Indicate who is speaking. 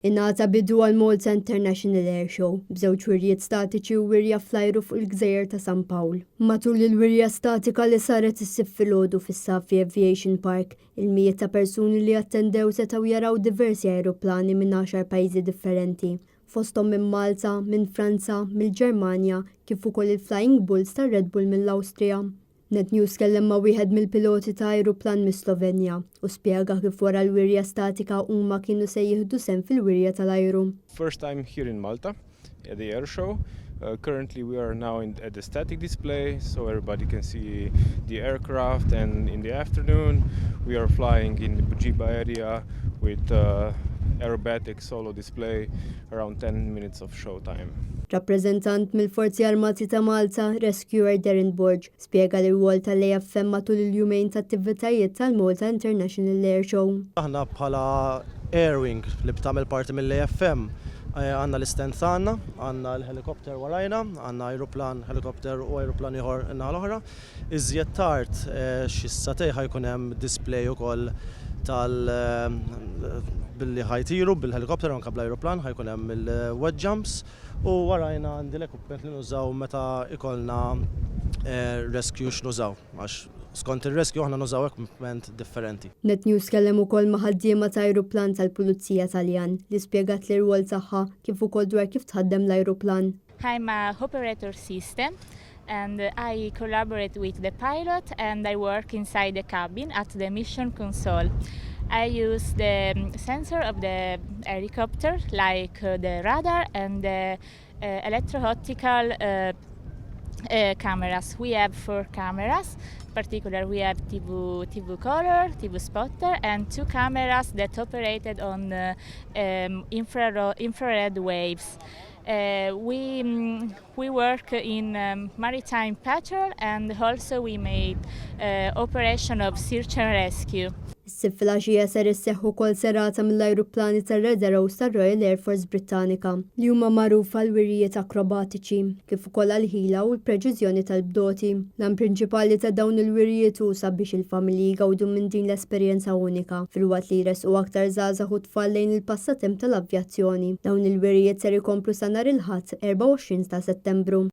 Speaker 1: Ingħata bidu għal Malta International Air Show b'żewġ wirjiet statiċi u wirja flajru fuq il-Gżejjer ta' San Pawl. Matul il-wirja statika li saret issib filgħodu fis-Safi Aviation Park, il-mijiet ta' persuni li attendew setgħu jaraw diversi ajruplani minn 10 pajjiżi differenti. Fosthom minn Malta, minn Franza, mill-Ġermanja, kif ukoll il-Flying Bulls tar Red Bull mill-Awstrija. Net News kellem ma' wieħed mill-piloti ta' ajruplan mis-Slovenja u spjega kif wara l-wirja statika huma kienu se jieħdu sehem fil-wirja tal-ajru.
Speaker 2: First time here in Malta at the air show. Currently we are now at the static display so everybody can see the aircraft, and in the afternoon we are flying in the Bugiba area with aerobatic solo display around 10 minutes of show time.
Speaker 1: Rappreżentant mill-Forzi Armati ta' Malta, Rescuer Darren Borg, spjega li r-wol tal-AFM matul il-jumejn ta' attivitajiet tal-Malta International Air Show.
Speaker 3: Aħna bħala Airwing li btagħmel parti mill-AFM għandna l-istent tagħna, għandna l-helikopter warajna, għandna ajruplan, helikopter u ajruplan ieħor in-naħa l-oħra. Iżjed tard xi satej ħajkun hemm display ukoll billi ħajtiru bil-helikopter anke bl-ajruplan ħajkun hemm il-wet jumps u warajna għandi l-equipment li nużaw meta ikollna rescue x'nużaw għax skont ir-rescue aħna nużaw equipment differenti.
Speaker 1: Net News kellem ukoll ma' ħaddiema ta' ajruplan tal-Pulizija Taljan li spjegat li r-rwol tagħha kif ukoll dwar kif tħaddem l-ajruplan.
Speaker 4: I'm a operator system and I collaborate with the pilot and I work inside the cabin at the mission console. I use the sensor of the helicopter like the radar and the electro-optical cameras. We have 4 cameras. In particular, we have TV color, TV spotter, and 2 cameras that operated on infrared waves. We work in maritime patrol and also we made operation of search and rescue.
Speaker 1: Is-sib fil-għaxija ser isseħħu wkoll serata mill-ajruplani tar-Red Arrows tar-Royal Air Force Brittanika li huma magħrufa l-wirjiet akrobatiċi kif ukoll għall-ħila u l-preċiżjoni tal-bdoti. L-għan prinċipali ta' dawn il-wirjiet hu sabiex il-familji jgawdu minn din l-esperjenza unika fil-waqt li jresqu aktar żgħażagħ u tfal lejn il-passatemp tal-avjazzjoni. Dawn il-wirjiet ser ikomplu sa nhar il-Ħadd 24 ta' Settembru.